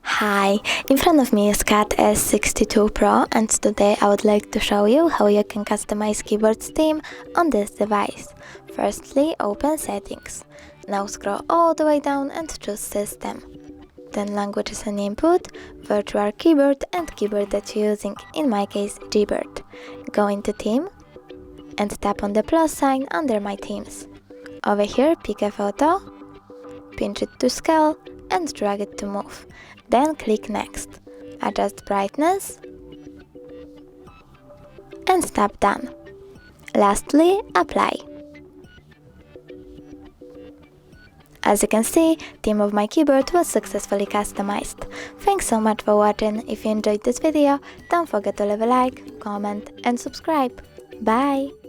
Hi, in front of me is CAT S62 Pro, and today I would like to show you how you can customize keyboard's theme on this device. Firstly, open Settings. Now scroll all the way down and choose System. Then Languages and Input, Virtual Keyboard and keyboard that you're using, in my case Gboard. Go into Theme and tap on the plus sign under My Themes. Over here, pick a photo, pinch it to scale and drag it to move. Then click Next. Adjust brightness and tap Done. Lastly, Apply. As you can see, theme of my keyboard was successfully customized. Thanks so much for watching. If you enjoyed this video, don't forget to leave a like, comment and subscribe. Bye!